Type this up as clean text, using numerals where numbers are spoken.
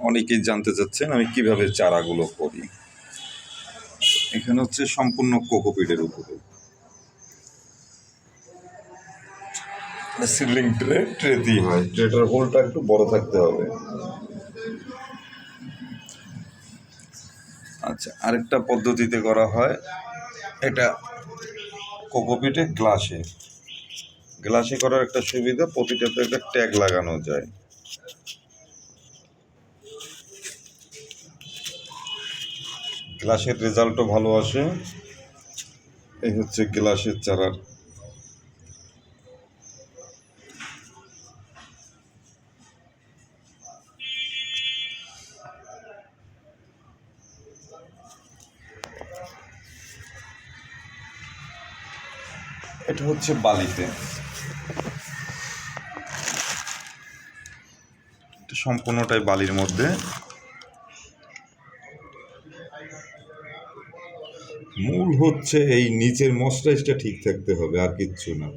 অনেকেই জানতে চাচ্ছেন আমি কিভাবে চারাগুলো করি। এখানে হচ্ছে সম্পূর্ণ কোকোপিটের উপরে সিডলিং ট্রেতেই হয়। ট্রেটার হোলটা একটু বড় থাকতে হবে। আচ্ছা, আরেকটা পদ্ধতিতে করা হয়, এটা কোকোপিটে গ্লাসে করার একটা সুবিধা, প্রতিটাতে একটা ট্যাগ লাগানো যায়। গ্লাসের রেজাল্টও ভালো আসে। এই হচ্ছে গ্লাসের চারার। এটা হচ্ছে বালিতে, এটা সম্পূর্ণটাই বালির মধ্যে। মূল হচ্ছে এই নিচের ময়েশ্চারাইজটা ঠিক থাকতে হবে, আর কিচ্ছু না।